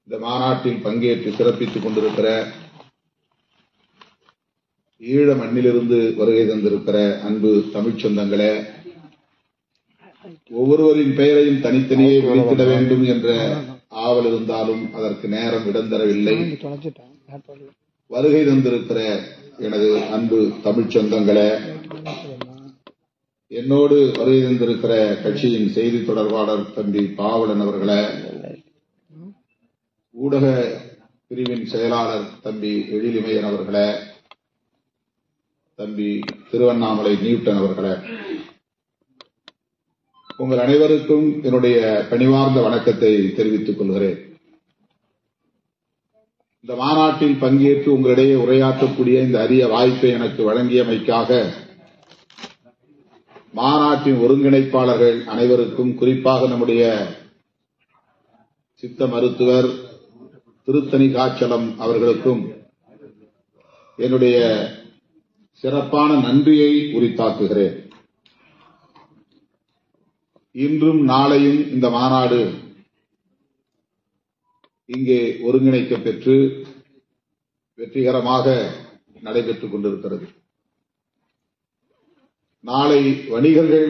இந்த மாநாட்டில் பங்கேற்று சிறப்பித்துக் கொண்டிருக்கிற ஈழ மண்ணிலிருந்து வருகை தந்திருக்கிற அன்பு தமிழ்ச் சொந்தங்களே, ஒவ்வொருவரின் பெயரையும் தனித்தனியே விழித்திட வேண்டும் என்ற ஆவல் இருந்தாலும் அதற்கு நேரம் இடந்தரவில்லை. வருகை தந்திருக்கிற எனது அன்பு தமிழ்ச் சொந்தங்களே, என்னோடு வருகை தந்திருக்கிற கட்சியின் செய்தி தொடர்பாளர் தம்பி பாவலன் அவர்களே, ஊடக பிரிவின் செயலாளர் தம்பி எழிலிமையன் அவர்களே, தம்பி திருவண்ணாமலை நியூட்டன் அவர்களே, உங்கள் அனைவருக்கும் என்னுடைய பணிவார்ந்த வணக்கத்தை தெரிவித்துக் கொள்கிறேன். இந்த மாநாட்டில் பங்கேற்று உங்களிடையே உரையாற்றக்கூடிய இந்த அரிய வாய்ப்பை எனக்கு வழங்கியமைக்காக மாநாட்டின் ஒருங்கிணைப்பாளர்கள் அனைவருக்கும், குறிப்பாக நம்முடைய சித்த மருத்துவர் திருத்தணி காச்சலம் அவர்களுக்கும் என்னுடைய சிறப்பான நன்றியை உரித்தாக்குகிறேன். இன்றும் நாளையும் இந்த மாநாடு இங்கே ஒருங்கிணைக்க பெற்று வெற்றிகரமாக நடைபெற்றுக் கொண்டிருக்கிறது. நாளை வணிகர்கள்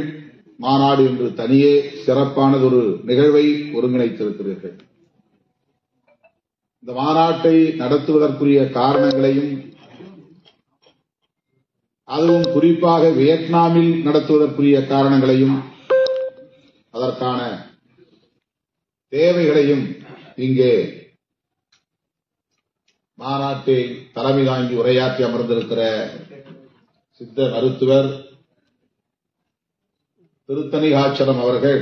மாநாடு என்று தனியே சிறப்பானதொரு நிகழ்வை ஒருங்கிணைத்திருக்கிறீர்கள். இந்த மாநாட்டை நடத்துவதற்குரிய காரணங்களையும், அதுவும் குறிப்பாக வியட்நாமில் நடத்துவதற்குரிய காரணங்களையும், அதற்கான தேவைகளையும் இங்கே மாநாட்டை தலைமை தாங்கி உரையாற்றி அமர்ந்திருக்கிற சித்த மருத்துவர் திருத்தணி காச்சலம் அவர்கள்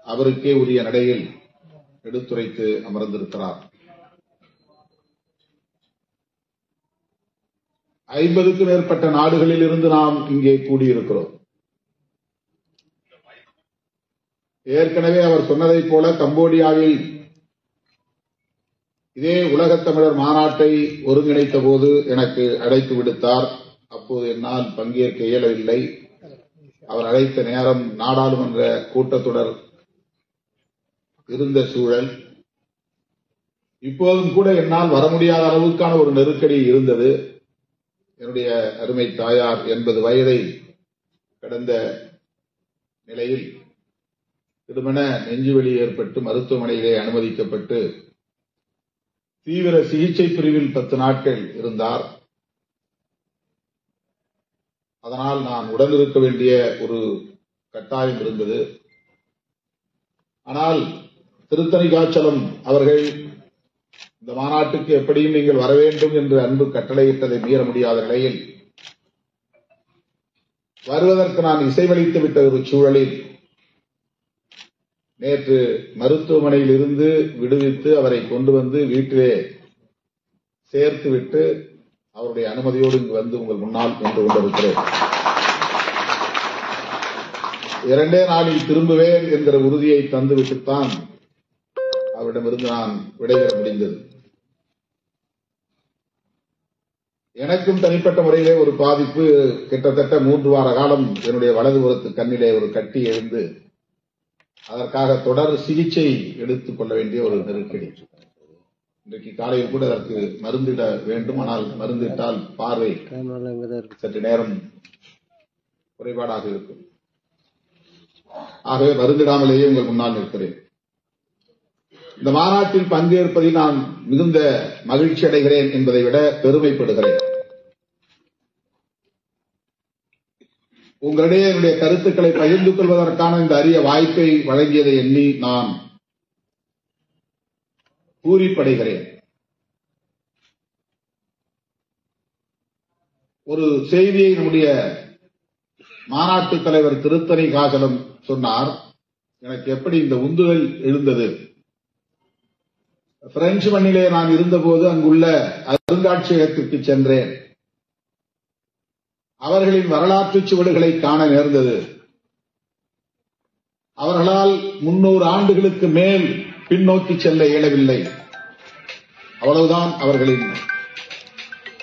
அவருக்கே உரிய நடையில் எடுத்துரைத்து அமர்ந்திருக்கிறார். 50க்கும் மேற்பட்ட நாடுகளில் இருந்து நாம் இங்கே கூடியிருக்கிறோம். ஏற்கனவே அவர் சொன்னதைப் போல கம்போடியாவில் இதே உலகத் தமிழர் மாநாட்டை ஒருங்கிணைத்த போது எனக்கு அழைப்பு விடுத்தார். அப்போது என்னால் பங்கேற்க இயலவில்லை. அவர் அழைத்த நேரம் நாடாளுமன்ற கூட்டத்தொடர் இருந்த சூழல். இப்போதும் கூட என்னால் வர முடியாத அளவுக்கான ஒரு நெருக்கடி இருந்தது. என்னுடைய அருமை தாயார் 80 வயதை கடந்த நிலையில் திடுமென நெஞ்சுவலி ஏற்பட்டு மருத்துவமனையிலே அனுமதிக்கப்பட்டு தீவிர சிகிச்சை பிரிவில் 10 நாட்கள் இருந்தார். அதனால் நான் உடன் இருக்க வேண்டிய ஒரு கட்டாயம் இருந்தது. ஆனால் திருத்தணி காச்சலம் அவர்கள் இந்த மாநாட்டுக்கு எப்படியும் நீங்கள் வர வேண்டும் என்று அன்பு கட்டளையிட்டதை மீற முடியாத நிலையில் வருவதற்கு நான் இசைவளித்து விட்ட ஒரு சூழலில் நேற்று மருத்துவமனையில் இருந்து விடுவித்து அவரை கொண்டு வந்து வீட்டிலே சேர்த்துவிட்டு அவருடைய அனுமதியோடு இங்கு வந்து உங்கள் முன்னால் கொண்டு கொண்டிருக்கிறேன். 2 நாளில் திரும்புவேன் என்கிற உறுதியை தந்துவிட்டுத்தான் அவரிடமிருந்து நான் விடைபெற முடிந்தது. எனக்கும் தனிப்பட்ட முறையிலே ஒரு பாதிப்பு. கிட்டத்தட்ட 3 வார காலம் என்னுடைய வலதுபுறத்து கண்ணிலே ஒரு கட்டி எழுந்து அதற்காக தொடர் சிகிச்சை எடுத்துக் கொள்ள வேண்டிய ஒரு நெருக்கடி. இன்றைக்கு காலையில் கூட அதற்கு மருந்திட வேண்டும். ஆனால் மருந்திட்டால் பார்வை சற்று நேரம் குறைபாடாக இருக்கும். ஆகவே மருந்திடாமலேயே உங்கள் முன்னால் நிற்கிறேன். இந்த மாநாட்டில் பங்கேற்பதில் நான் மிகுந்த மகிழ்ச்சி அடைகிறேன் என்பதை விட பெருமைப்படுகிறேன். உங்களிடையே என்னுடைய கருத்துக்களை பகிர்ந்து கொள்வதற்கான இந்த அரிய வாய்ப்பை வழங்கியதை எண்ணி நான் பூரிப்படைகிறேன். ஒரு செய்தியை நம்முடைய மாநாட்டு தலைவர் திருத்தணி காச்சலம் சொன்னார். எனக்கு எப்படி இந்த உந்துதல் எழுந்தது? பிரெஞ்சு மண்ணிலே நான் இருந்தபோது அங்குள்ள அருங்காட்சியகத்திற்கு சென்றேன். அவர்களின் வரலாற்று சுவடுகளை காண நேர்ந்தது. அவர்களால் 300 ஆண்டுகளுக்கு மேல் பின்னோக்கி செல்ல இயலவில்லை. அவ்வளவுதான் அவர்களின்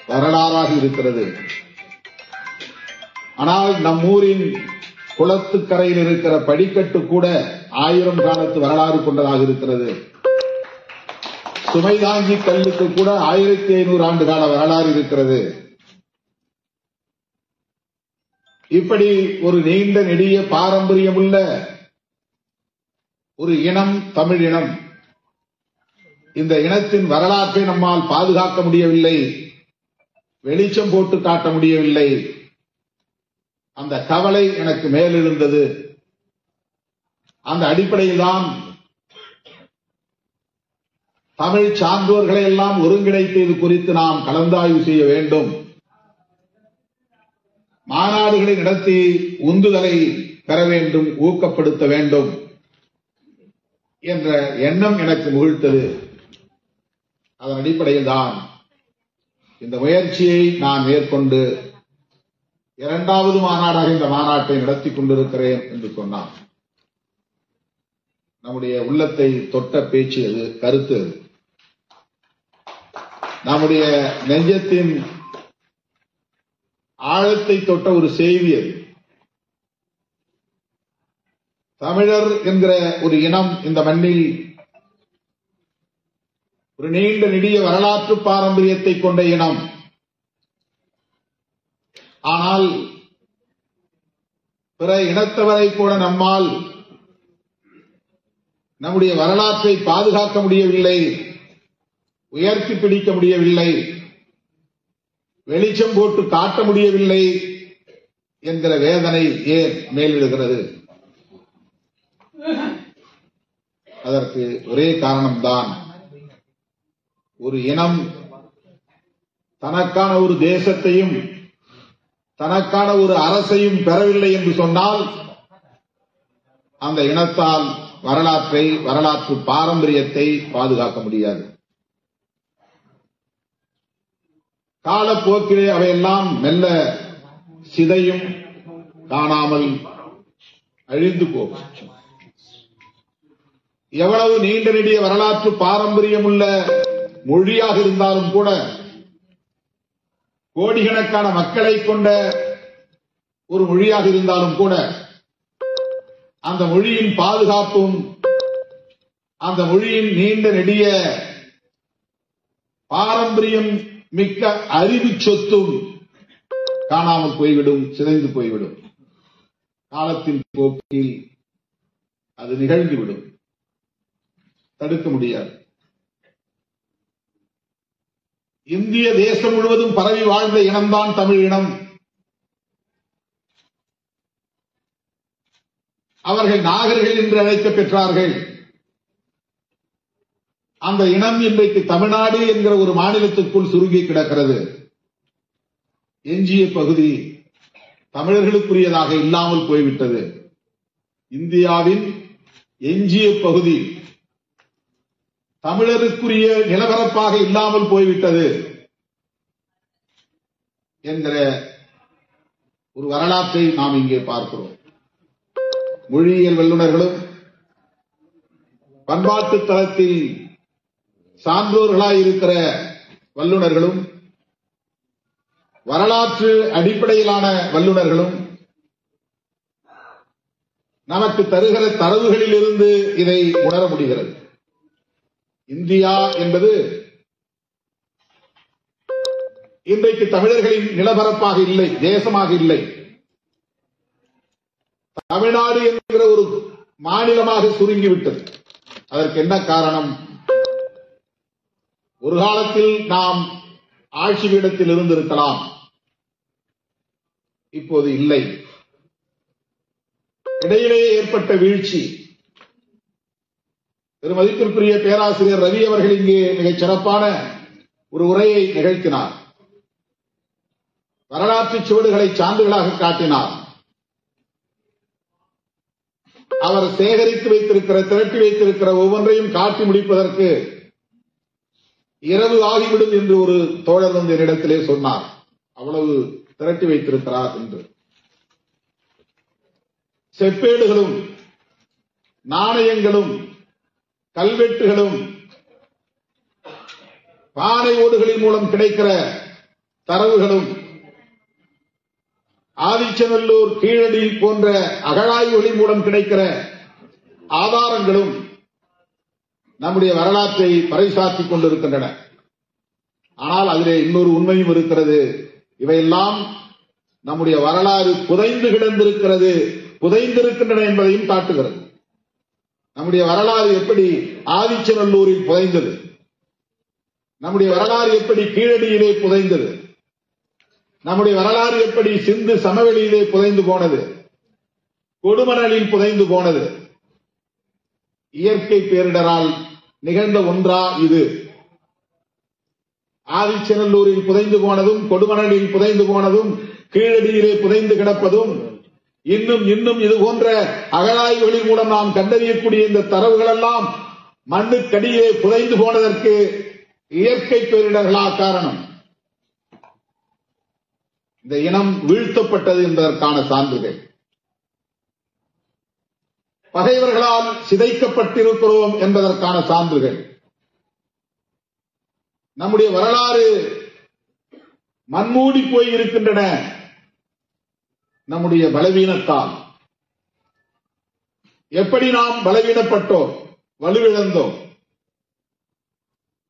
வரலாறாக இருக்கிறது. ஆனால் நம் ஊரின் குளத்துக்கரையில் இருக்கிற படிக்கட்டு கூட 1000 காலத்து வரலாறு கொண்டதாக இருக்கிறது. சுமை தாங்கி கல்லுக்கு கூட 1500 ஆண்டு கால வரலாறு இருக்கிறது. இப்படி ஒரு நீண்ட நெடிய பாரம்பரியமுள்ள ஒரு இனம் தமிழ் இனம். இந்த இனத்தின் வரலாற்றை நம்மால் பாதுகாக்க முடியவில்லை, வெளிச்சம் போட்டு காட்ட முடியவில்லை. அந்த கவலை எனக்கு மேலெழுந்தது. அந்த அடிப்படையில் தான் தமிழ் சான்றோர்களை எல்லாம் ஒருங்கிணைத்து இது குறித்து நாம் கலந்தாய்வு செய்ய வேண்டும், மாநாடுகளை நடத்தி உந்துதலை பெற வேண்டும், ஊக்கப்படுத்த வேண்டும் என்ற எண்ணம் எனக்கு முகிழ்த்தது. அதன் அடிப்படையில் தான் இந்த முயற்சியை நான் மேற்கொண்டு 2வது மாநாடாக இந்த மாநாட்டை நடத்தி கொண்டிருக்கிறேன் என்று சொன்னார். நம்முடைய உள்ளத்தை தொட்ட பேச்சு அது, கருத்து அது. நம்முடைய நெஞ்சத்தின் ஆழத்தை தொட்ட ஒரு செய்தி அது. தமிழர் என்கிற ஒரு இனம் இந்த மண்ணில் ஒரு நீண்ட நெடிய வரலாற்று பாரம்பரியத்தை கொண்ட இனம். ஆனால் பிற இனத்தவரை கூட நம்மால் நம்முடைய வரலாற்றை பாதுகாக்க முடியவில்லை, உயர்த்தி பிடிக்க முடியவில்லை, வெளிச்சம் போட்டு காட்ட முடியவில்லை என்கிற வேதனை ஏன் மேலிடுகிறது? அதற்கு ஒரே காரணம்தான், ஒரு இனம் தனக்கான ஒரு தேசத்தையும் தனக்கான ஒரு அரசையும் பெறவில்லை என்று சொன்னால் அந்த இனத்தால் வரலாற்று பாரம்பரியத்தை பாதுகாக்க முடியாது. காலப்போக்கிலே அவையெல்லாம் மெல்ல சிதையும், காணாமல் அழிந்து போகும். எவ்வளவு நீண்ட நெடிய வரலாற்று பாரம்பரியம் உள்ள மொழியாக இருந்தாலும் கூட, கோடிக்கணக்கான மக்களை கொண்ட ஒரு மொழியாக இருந்தாலும் கூட, அந்த மொழியின் பாதுகாப்பும் அந்த மொழியின் நீண்ட நெடிய பாரம்பரியம் மிக்க அறிவு சொத்தும் காணாமல் போய்விடும், சிதைந்து போய்விடும். காலத்தின் போக்கில் அது நிகழ்ந்துவிடும், தடுக்க முடியாது. இந்திய தேசம் முழுவதும் பரவி வாழ்ந்த இனம்தான் தமிழ் இனம். அவர்கள் நாகர்கள் என்று அழைக்கப் பெற்றார்கள். அந்த இனம் இன்றைக்கு தமிழ்நாடு என்கிற ஒரு மாநிலத்துக்குள் சுருங்கி கிடக்கிறது. எஞ்சிய பகுதி தமிழர்களுக்குரியதாக இல்லாமல் போய்விட்டது. இந்தியாவின் எஞ்சிய பகுதி தமிழருக்குரிய நிலப்பரப்பாக இல்லாமல் போய்விட்டது என்கிற ஒரு வரலாற்றை நாம் இங்கே பார்க்கிறோம். மொழியியல் வல்லுநர்களும் பண்பாட்டு தளத்தில் சான்றோர்களாய் இருக்கிற வல்லுநர்களும் வரலாற்று அடிப்படையிலான வல்லுநர்களும் நமக்கு தருகிற தரவுகளில் இருந்து இதை உணர முடிகிறது. இந்தியா என்பது இன்றைக்கு தமிழர்களின் நிலப்பரப்பாக இல்லை, தேசமாக இல்லை. தமிழ்நாடு என்கிற ஒரு மாநிலமாக சுருங்கிவிட்டது. அதற்கு என்ன காரணம்? ஒரு காலத்தில் நாம் ஆட்சி பீடத்தில் இருந்திருக்கலாம், இப்போது இல்லை. இடையிலேயே ஏற்பட்ட வீழ்ச்சி. பெருமதிப்பிற்குரிய பேராசிரியர் ரவி அவர்கள் இங்கே மிகச் சிறப்பான ஒரு உரையை நிகழ்த்தினார். வரலாற்று சுவடுகளை சான்றுகளாக காட்டினார். அவர் சேகரித்து வைத்திருக்கிற, திரட்டி வைத்திருக்கிற ஒவ்வொன்றையும் காட்டி முடிப்பதற்கு இரவு ஆகிவிடும் என்று ஒரு தோழர் வந்து என்னிடத்திலே சொன்னார். அவ்வளவு திரட்டி வைத்திருக்கிறார் என்று. செப்பேடுகளும் நாணயங்களும் கல்வெட்டுகளும் பானை ஓடுகளின் மூலம் கிடைக்கிற தரவுகளும் ஆதிச்சநல்லூர் கீழடி போன்ற அகழாய்வுகளின் மூலம் கிடைக்கிற ஆதாரங்களும் நம்முடைய வரலாற்றை பறைசாற்றிக் கொண்டிருக்கின்றன. ஆனால் அதிலே இன்னொரு உண்மையும் இருக்கிறது. இவையெல்லாம் நம்முடைய வரலாறு புதைந்து கிடந்திருக்கிறது, புதைந்திருக்கின்றன என்பதையும் காட்டுகிறது. நம்முடைய வரலாறு எப்படி ஆதிச்சநல்லூரில் புதைந்தது, நம்முடைய வரலாறு எப்படி கீழடியிலே புதைந்தது, நம்முடைய வரலாறு எப்படி சிந்து சமவெளியிலே புதைந்து போனது, கொடுமணலில் புதைந்து போனது. இயற்கை பேரிடரால் நிகழ்ந்த ஒன்றா இது? ஆதிச்சநல்லூரில் புதைந்து போனதும், கொடுமணலில் புதைந்து போனதும், கீழடியிலே புதைந்து கிடப்பதும், இன்னும் இது போன்ற அகழாய்வுகளின் மூலம் நாம் கண்டறியக்கூடிய இந்த தரவுகள் எல்லாம் மண்ணுக்கடியிலே புதைந்து போனதற்கு இயற்கை பேரிடர்களா காரணம்? இந்த இனம் வீழ்த்தப்பட்டது என்பதற்கான சான்றுகள். பகைவர்களால் சிதைக்கப்பட்டிருக்கிறோம் என்பதற்கான சான்றுகள். நம்முடைய வரலாறு மண்மூடி போய் இருக்கின்றன நம்முடைய பலவீனத்தால். எப்படி நாம் பலவீனப்பட்டோம், வலுவிழந்தோம்?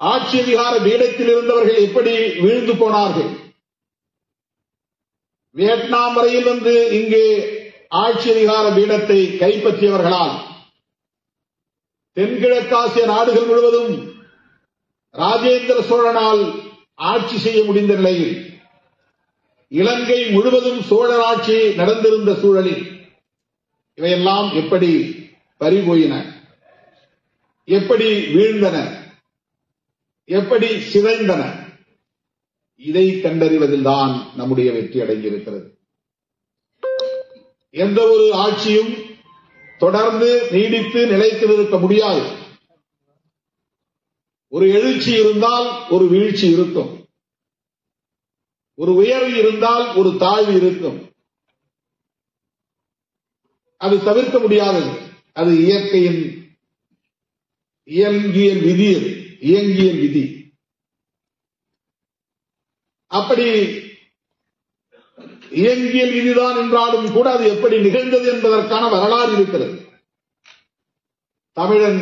ஆட்சி அதிகார பீடத்தில் இருந்தவர்கள் எப்படி வீழ்ந்து போனார்கள்? வியட்நாம் வரையில் வந்து இங்கே ஆட்சி அதிகார பீடத்தை கைப்பற்றியவர்களால் தென்கிழக்காசிய நாடுகள் முழுவதும் ராஜேந்திர சோழனால் ஆட்சி செய்ய முடிந்த நிலையில், இலங்கை முழுவதும் சோழர் ஆட்சி நடந்திருந்த சூழலில் இவையெல்லாம் எப்படி பறிபோயின, எப்படி வீழ்ந்தன, எப்படி சிதைந்தன? இதை கண்டறிவதில்தான் நம்முடைய வெற்றி அடங்கியிருக்கிறது. எந்த ஒரு ஆட்சியும் தொடர்ந்து நீடித்து நிலைத்து நிற்க முடியாது. ஒரு எழுச்சி இருந்தால் ஒரு வீழ்ச்சி இருக்கும், ஒரு உயர்வு இருந்தால் ஒரு தாழ்வு இருக்கும். அது தவிர்க்க முடியாதது. அது இயற்கையின் இயங்கியல் விதி. இயங்கியல் விதி. அப்படி இயங்கியல் விதிதான் என்றாலும் கூட அது எப்படி நிகழ்ந்தது என்பதற்கான வரலாறு இருக்கிறது. தமிழன்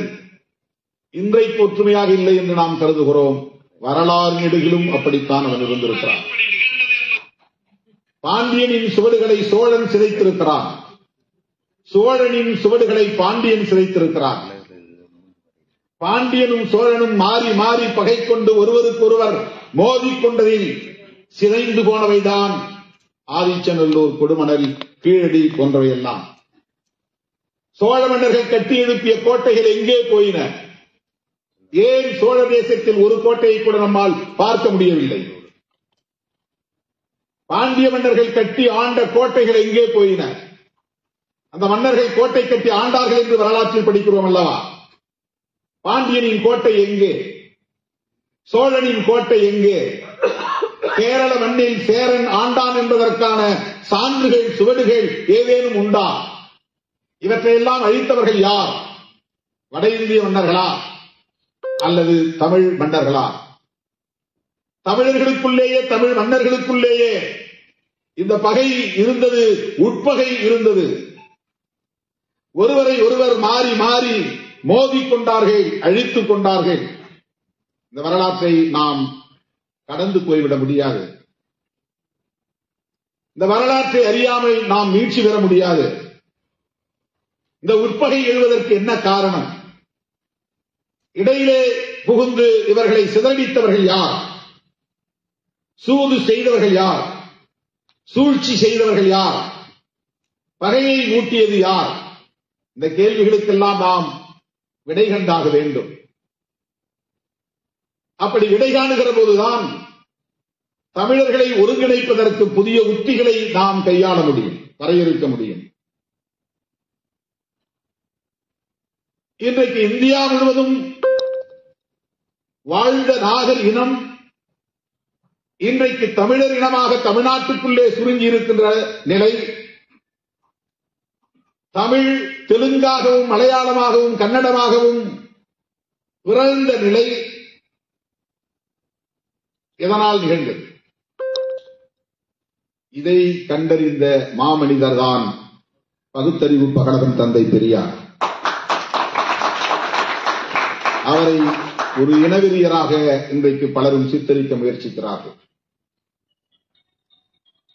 இன்றைக்கு ஒற்றுமையாக இல்லை என்று நாம் கருதுகிறோம். வரலாறு நெடுகிலும் அப்படித்தான் அவன் இருந்திருக்கிறான். பாண்டியனின் சுவடுகளை சோழன் சிதைத்திருக்கிறான், சோழனின் சுவடுகளை பாண்டியன் சிதைத்திருக்கிறான். பாண்டியனும் சோழனும் மாறி மாறி பகை கொண்டு ஒருவருக்கொருவர் மோதிக்கொண்டதில் சிதைந்து போனவைதான் ஆதிச்சநல்லூர், கொடுமணல், கீழடி போன்றவையெல்லாம். சோழ மன்னர்கள் கட்டி எழுப்பிய கோட்டைகள் எங்கே போயின? ஏன் சோழ தேசத்தில் ஒரு கோட்டையை கூட நம்மால் பார்க்க முடியவில்லை? பாண்டிய மன்னர்கள் கட்டி ஆண்ட கோட்டைகள் எங்கே போயின? அந்த மன்னர்கள் கோட்டை கட்டி ஆண்டார்கள் என்று வரலாற்றில் படிக்கிறோம் அல்லவா? பாண்டியனின் கோட்டை எங்கே? சோழனின் கோட்டை எங்கே? கேரள மண்ணில் சேரன் ஆண்டான் என்பதற்கான சான்றுகள், சுவடுகள் ஏதேனும் உண்டா? இவற்றையெல்லாம் அழித்தவர்கள் யார்? வட இந்திய மன்னர்களா அல்லது தமிழ் மன்னர்களா? தமிழர்களுக்குள்ளேயே, தமிழ் மன்னர்களுக்குள்ளேயே இந்த பகை இருந்தது, உட்பகை இருந்தது. ஒருவரை ஒருவர் மாறி மாறி மோதிக்கொண்டார்கள், அழித்துக் கொண்டார்கள். இந்த வரலாற்றை நாம் கடந்து போய்விட முடியாது. இந்த வரலாற்றை அறியாமல் நாம் மீட்சி பெற முடியாது. இந்த உட்பகை எழுவதற்கு என்ன காரணம்? இடையிலே புகுந்து இவர்களை சிதறடித்தவர்கள் யார்? சூது செய்தவர்கள் யார்? சூழ்ச்சி செய்தவர்கள் யார்? பகையை ஊட்டியது யார்? இந்த கேள்விகளுக்கெல்லாம் நாம் விடை கண்டாக வேண்டும். அப்படி விடை காணுகிற போதுதான் தமிழர்களை ஒருங்கிணைப்பதற்கு புதிய உத்திகளை நாம் கையாள முடியும், வரையறுக்க முடியும். இன்றைக்கு இந்தியா முழுவதும் வாழ்ந்த நாகர் இனம் இன்றைக்கு தமிழர் இனமாக தமிழ்நாட்டுக்குள்ளே சுருங்கி இருக்கின்ற நிலை, தமிழ் தெலுங்காகவும் மலையாளமாகவும் கன்னடமாகவும் பிறந்த நிலை எதனால் நிகழ்ந்தது? இதை கண்டறிந்த மாமனிதர் தான் பகுத்தறிவு பகலவன் தந்தை பெரியார். அவரை ஒரு இனவெறியராக இன்றைக்கு பலரும் சித்தரிக்க முயற்சிக்கிறார்கள்.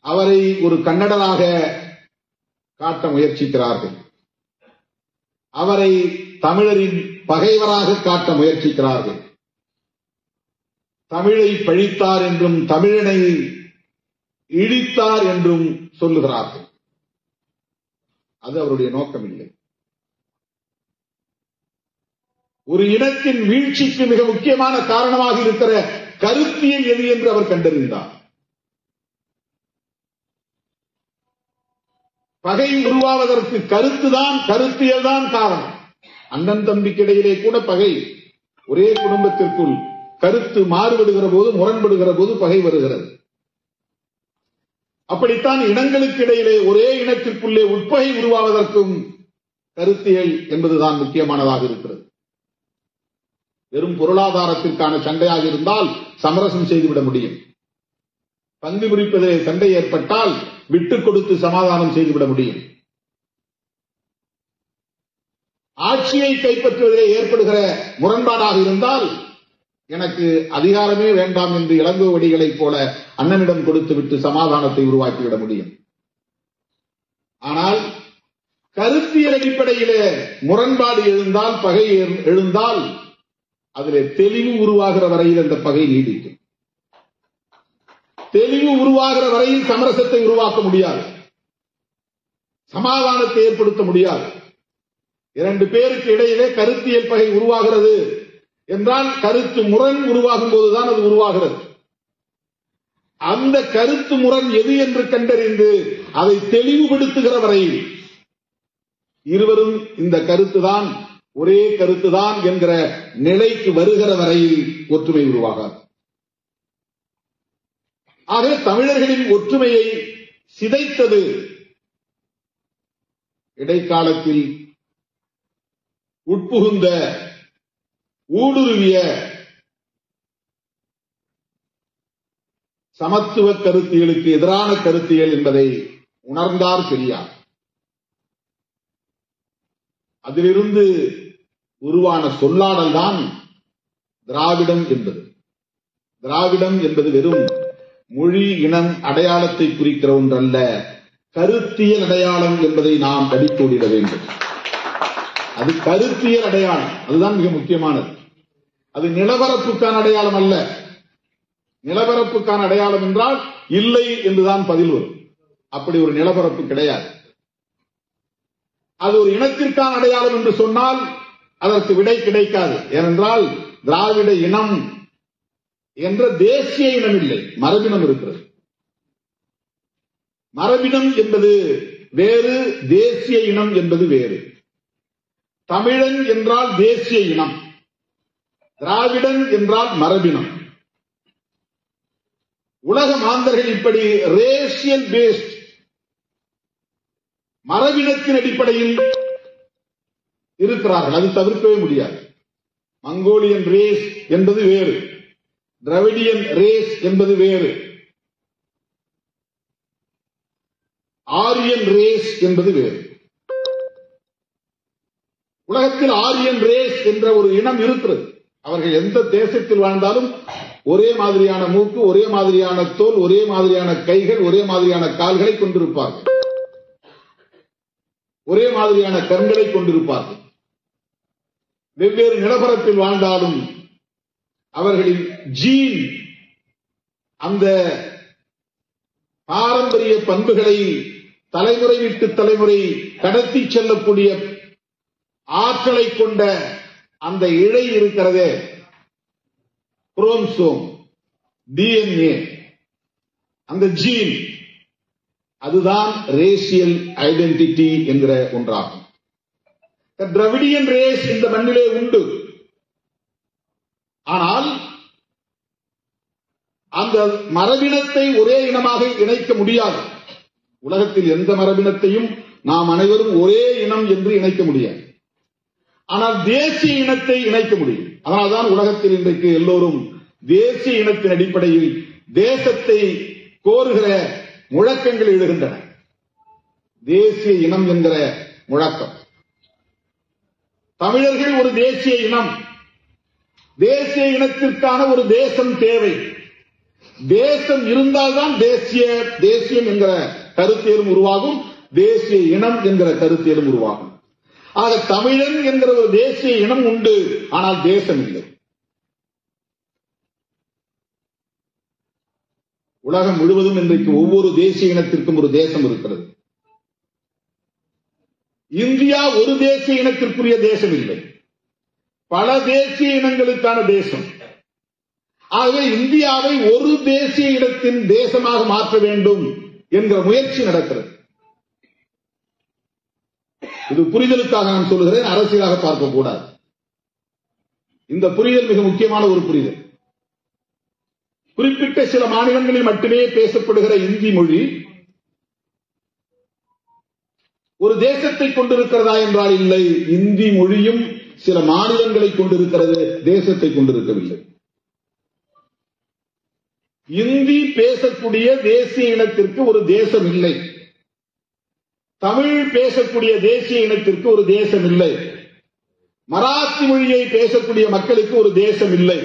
அவரை ஒரு கன்னடராக காட்ட முயற்சிக்கிறார்கள். அவரை தமிழரின் பகைவராக காட்ட முயற்சிக்கிறார்கள். தமிழை பழித்தார் என்றும் தமிழனை இழித்தார் என்றும் சொல்லுகிறார்கள். அது அவருடைய நோக்கம் இல்லை. ஒரு இனத்தின் வீழ்ச்சிக்கு மிக முக்கியமான காரணமாக இருக்கிற கருத்தியல் எது என்று அவர் கண்டறிந்தார். பகை உருவாவதற்கு கருத்தியல் தான் காரணம். அண்ணன் தம்பிக்கிடையிலே கூட பகை. ஒரே குடும்பத்திற்குள் கருத்து மாறுபடுகிற போது, முரண்படுகிற போது பகை வருகிறது. அப்படித்தான் இனங்களுக்கு இடையிலே ஒரே இனத்திற்குள்ளே உட்பகை உருவாவதற்கும் கருத்தியல் என்பதுதான் முக்கியமானதாக இருக்கிறது. வெறும் பொருளாதாரத்திற்கான சண்டையாக இருந்தால் சமரசம் செய்துவிட முடியும். பங்கு பிரிப்பதிலே சண்டை ஏற்பட்டால் விட்டுக் கொடுத்து சமாதானம் செய்துவிட முடியும். ஆட்சியை கைப்பற்றுவதிலே ஏற்படுகிற முரண்பாடாக இருந்தால் எனக்கு அதிகாரமே வேண்டாம் என்று இளங்கோவடிகளைப் போல அண்ணனிடம் கொடுத்துவிட்டு சமாதானத்தை உருவாக்கிவிட முடியும். ஆனால் கருத்தியல் அடிப்படையிலே முரண்பாடு எழுந்தால், பகை எழுந்தால் அதிலே தெளிவு உருவாகிற வரையில் அந்த பகை நீடிக்கும். தெளிவு உருவாகிற வரையில் சமரசத்தை உருவாக்க முடியாது, சமாதானத்தை ஏற்படுத்த முடியாது. இரண்டு பேருக்கு இடையிலே கருத்தியல் பகை உருவாகிறது என்றால் கருத்து முரண் உருவாகும் போதுதான் அது உருவாகிறது. அந்த கருத்து முரண் எது என்று கண்டறிந்து அதை தெளிவுபடுத்துகிற வரையில் இருவரும் இந்த கருத்துதான் ஒரே கருத்துதான் என்கிற நிலைக்கு வருகிற வரையில் ஒற்றுமை உருவாகாது. ஆக தமிழர்களின் ஒற்றுமையை சிதைத்தது இடைக்காலத்தில் உட்புகுந்த ஊடுருவிய சமத்துவ கருத்தியலுக்கு எதிரான கருத்தியல் என்பதை உணர்ந்தார் பெரியார். அதிலிருந்து உருவான சொல்லாடல் தான் திராவிடம் என்பது. திராவிடம் என்பது வெறும் மொழி இனம் அடையாளத்தை குறிக்கிற ஒன்றல்ல, கருத்தியல் அடையாளம் என்பதை நாம் அடிக்கோடிட வேண்டும். அது கருத்தியல் அடையாளம், அதுதான் மிக முக்கியமானது. அது நிலவரப்புக்கான அடையாளம் அல்ல. நிலவரப்புக்கான அடையாளம் என்றால் இல்லை என்றுதான் பதில் வரும். அப்படி ஒரு நிலவரப்பு கிடையாது. அது ஒரு இனத்திற்கான அடையாளம் என்று சொன்னால் அதற்கு விடை கிடைக்காது. ஏனென்றால் திராவிட இனம் என்ற தேசிய இனம் இல்லை, மரபினம் இருக்கிறது. மரபினம் என்பது வேறு, தேசிய இனம் என்பது வேறு. தமிழன் என்றால் தேசிய இனம், திராவிடன் என்றால் மரபினம். உலக மாந்தர்கள் இப்படி ரேசியல் பேஸ்ட், மரபினத்தின் அடிப்படையில் இருக்கிறார்கள். அது தவிர்க்கவே முடியாது. மங்கோலியன் ரேஸ் என்பது வேறு, திராவிடியன் ரேஸ் என்பது வேறு, ஆரியன் ரேஸ் என்பது வேறு. உலகத்தில் ஆரியன் ரேஸ் என்ற ஒரு இனம் இருக்கிறது. அவர்கள் எந்த தேசத்தில் வாழ்ந்தாலும் ஒரே மாதிரியான மூக்கு, ஒரே மாதிரியான தோல், ஒரே மாதிரியான கைகள், ஒரே மாதிரியான கால்களை கொண்டிருப்பார்கள், ஒரே மாதிரியான கண்களை கொண்டிருப்பார்கள். வெவ்வேறு நிலப்பரப்பில் வாழ்ந்தாலும் அவர்களின் ஜீன் அந்த பாரம்பரிய பண்புகளை தலைமுறை விட்டு தலைமுறை கடத்தி செல்லக்கூடிய ஆற்றலை கொண்ட அந்த இழை இருக்கிறதே, குரோமோசோம், டிஎன்ஏ, அந்த ஜீன், அதுதான் ரேசியல் ஐடென்டிட்டி என்கிற ஒன்றாகும். திராவிடியன் ரேஸ் இந்த மண்ணிலே உண்டு. ஆனால் அந்த மரபினத்தை ஒரே இனமாக இணைக்க முடியாது. உலகத்தில் எந்த மரபினத்தையும் நாம் அனைவரும் ஒரே இனம் என்று இணைக்க முடியாது. ஆனால் தேசிய இனத்தை இணைக்க முடியும். அதனால்தான் உலகத்தில் இன்றைக்கு எல்லோரும் தேசிய இனத்தின் அடிப்படையில் தேசத்தை கோருகிற முழக்கங்கள் எழுகின்றன. தேசிய இனம் என்கிற முழக்கம். தமிழர்கள் ஒரு தேசிய இனம், தேசிய இனத்திற்கான ஒரு தேசம் தேவை. தேசம் இருந்தால்தான் தேசியம் என்கிற கருத்தியலும் உருவாகும், தேசிய இனம் என்கிற கருத்தியலும் உருவாகும். ஆக தமிழன் என்கிற ஒரு தேசிய இனம் உண்டு, ஆனால் தேசம் இல்லை. உலகம் முழுவதும் இன்றைக்கு ஒவ்வொரு தேசிய இனத்திற்கும் ஒரு தேசம் இருக்கிறது. இந்தியா ஒரு தேசிய இனத்திற்குரிய தேசம் இல்லை, பல தேசிய இனங்களுக்கான தேசம். ஆகவே இந்தியாவை ஒரு தேசிய இனத்தின் தேசமாக மாற்ற வேண்டும் என்கிற முயற்சி நடக்கிறது. இது புரிதலுக்காக நான் சொல்லுகிறேன், அரசியலாக பார்க்கக்கூடாது. இந்த புரிதல் மிக முக்கியமான ஒரு புரிதல். குறிப்பிட்ட சில மாநிலங்களில் மட்டுமே பேசப்படுகிற இந்தி மொழி ஒரு தேசத்தை கொண்டிருக்கிறதா என்றால் இல்லை. இந்தி மொழியும் சில மாநிலங்களை கொண்டிருக்கிறது, தேசத்தை கொண்டிருக்கவில்லை. இந்தி பேசக்கூடிய தேசிய இனத்திற்கு ஒரு தேசம் இல்லை, தமிழ் பேசக்கூடிய தேசிய இனத்திற்கு ஒரு தேசம் இல்லை, மராத்தி மொழியை பேசக்கூடிய மக்களுக்கு ஒரு தேசம் இல்லை.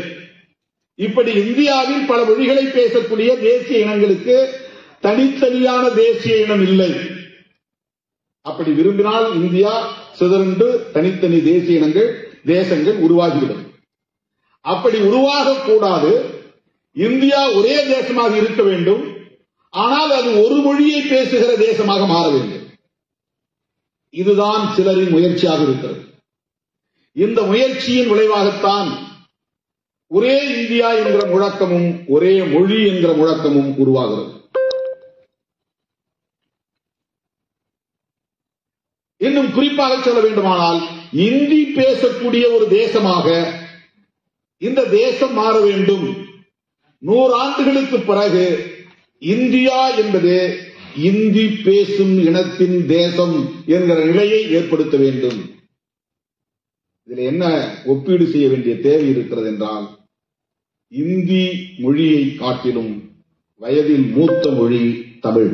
இப்படி இந்தியாவில் பல மொழிகளை பேசக்கூடிய தேசிய இனங்களுக்கு தனித்தனியான தேசிய இனம் இல்லை. அப்படி விரும்பினால் இந்தியா சிதறண்டு தனித்தனி தேசிய இனங்கள் தேசங்கள் உருவாகிவிடும். அப்படி உருவாகக்கூடாது. இந்தியா ஒரே தேசமாக இருக்க வேண்டும், ஆனால் அது ஒரு மொழியை பேசுகிற தேசமாக மாற வேண்டும். இதுதான் சிலரின் முயற்சியாக இருக்கிறது. இந்த முயற்சியின் விளைவாகத்தான் ஒரே இந்தியா என்கிற முழக்கமும் ஒரே மொழி என்கிற முழக்கமும் உருவாகிறது. இன்னும் குறிப்பாக சொல்ல வேண்டுமானால், இந்தி பேசக்கூடிய ஒரு தேசமாக இந்த தேசம் மாற வேண்டும். 100 ஆண்டுகளுக்கு பிறகு இந்தியா என்பது இந்தி பேசும் இனத்தின் தேசம் என்கிற நிலையை ஏற்படுத்த வேண்டும். இதில் என்ன ஒப்பீடு செய்ய வேண்டிய தேவை இருக்கிறது என்றால், இந்தி மொழியை காட்டிலும் வயதில் மூத்த மொழி தமிழ்.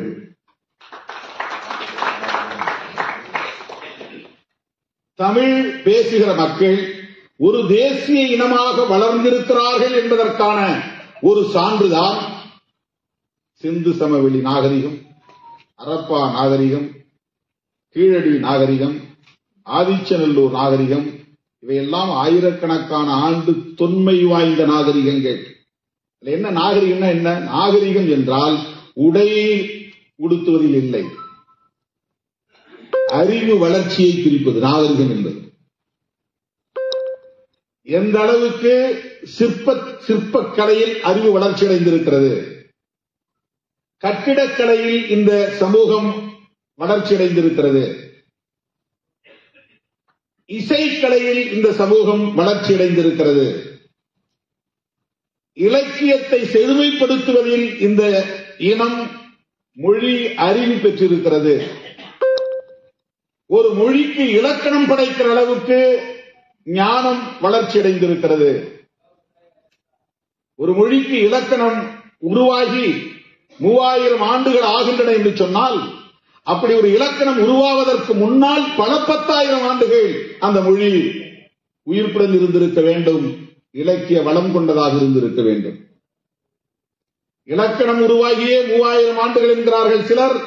தமிழ் பேசுகிற மக்கள் ஒரு தேசிய இனமாக வளர்ந்திருக்கிறார்கள் என்பதற்கான ஒரு சான்றுதான் சிந்து சமவெளி நாகரிகம், அரப்பா நாகரிகம், கீழடி நாகரிகம், ஆதிச்சநல்லூர் நாகரிகம். இவையெல்லாம் ஆயிரக்கணக்கான ஆண்டு தொன்மை வாய்ந்த நாகரிகங்கள். என்ன நாகரிகம்னா என்ன? நாகரிகம் என்றால் உடையை உடுத்துவதில் இல்லை, அறிவு வளர்ச்சியை குறிப்பது நாகரிகம் என்பது. எந்த அளவுக்கு சிற்பக்கலையில் அறிவு வளர்ச்சி அடைந்திருக்கிறது, கட்டிடக்கலையில் இந்த சமூகம் வளர்ச்சி அடைந்திருக்கிறது, இசைக்கலையில் இந்த சமூகம் வளர்ச்சி அடைந்திருக்கிறது, இலக்கியத்தை செழுமைப்படுத்துவதில் இந்த இனம் மொழி அறிவு பெற்றிருக்கிறது. ஒரு மொழிக்கு இலக்கணம் படைக்கிற அளவுக்கு ஞானம் வளர்ச்சி அடைந்திருக்கிறது. ஒரு மொழிக்கு இலக்கணம் உருவாகி 3000 ஆண்டுகள் ஆகின்றன என்று சொன்னால், அப்படி ஒரு இலக்கணம் உருவாவதற்கு முன்னால் பல 10,000 ஆண்டுகள் அந்த மொழி உயிர்ப்புடன் இருந்திருக்க வேண்டும், இலக்கிய வளம் கொண்டதாக இருந்திருக்க வேண்டும். இலக்கணம் உருவாகியே 3000 ஆண்டுகள் என்கிறார்கள் சிலர்,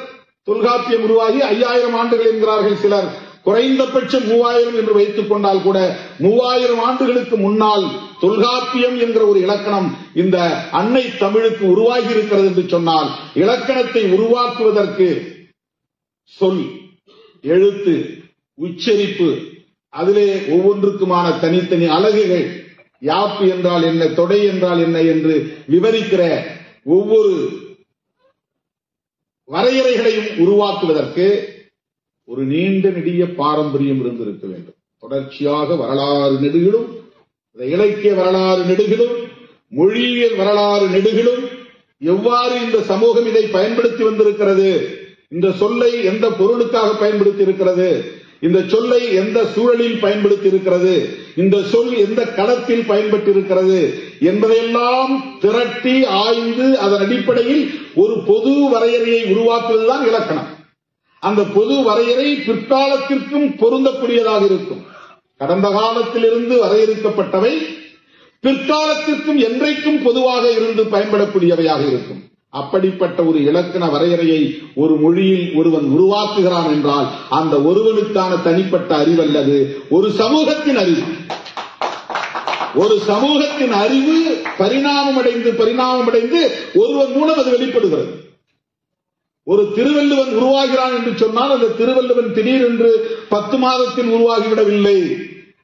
தொல்காப்பியம் உருவாகி 5000 ஆண்டுகள் என்கிறார்கள் சிலர். குறைந்தபட்சம் 3000 என்று வைத்துக் கொண்டால் கூட 3000 ஆண்டுகளுக்கு முன்னால் தொல்காப்பியம் என்கிற ஒரு இலக்கணம் இந்த அன்னை தமிழுக்கு உருவாகி இருக்கிறது என்று சொன்னால், இலக்கணத்தை உருவாக்குவதற்கு சொல், எழுத்து, உச்சரிப்பு, அதிலே ஒவ்வொன்றுக்குமான தனித்தனி அலகுகள், யாப்பு என்றால் என்ன, தொடை என்றால் என்ன என்று விவரிக்கிற ஒவ்வொரு வரையறைகளையும் உருவாக்குவதற்கு ஒரு நீண்ட நெடிய பாரம்பரியம் இருந்திருக்க வேண்டும். தொடர்ச்சியாக வரலாறு நெடுகிலும், இலக்கிய வரலாறு நெடுகிலும், மொழியியல் வரலாறு நெடுகிலும் எவ்வாறு இந்த சமூகம் இதை பயன்படுத்தி வந்திருக்கிறது, இந்த சொல்லை எந்த பொருளுக்காக பயன்படுத்தி இருக்கிறது, இந்த சொல்லை எந்த சூழலில் பயன்படுத்தி இருக்கிறது, இந்த சொல் எந்த களத்தில் பயன்பட்டு இருக்கிறது என்பதையெல்லாம் திரட்டி ஆய்ந்து அதன் அடிப்படையில் ஒரு பொது வரையறையை உருவாக்குவதுதான் இலக்கணம். அந்த பொது வரையறை பிற்காலத்திற்கும் பொருந்தக்கூடியதாக இருக்கும். கடந்த காலத்திலிருந்து வரையறுக்கப்பட்டவை பிற்காலத்திற்கும் என்றைக்கும் பொதுவாக இருந்து பயன்படக்கூடியவையாக இருக்கும். அப்படிப்பட்ட ஒரு இலக்கண வரையறையை ஒரு மொழியில் ஒருவன் உருவாக்குகிறான் என்றால் அந்த ஒருவனுக்கான தனிப்பட்ட அறிவல்லது, ஒரு சமூகத்தின் அறிவு. ஒரு சமூகத்தின் அறிவு பரிணாமமடைந்து ஒருவன் மூலம் அது வெளிப்படுகிறது. ஒரு திருவள்ளுவன் உருவாகிறான் என்று சொன்னால் அந்த திருவள்ளுவன் திடீரென்று 10 மாதத்தில் உருவாகிவிடவில்லை.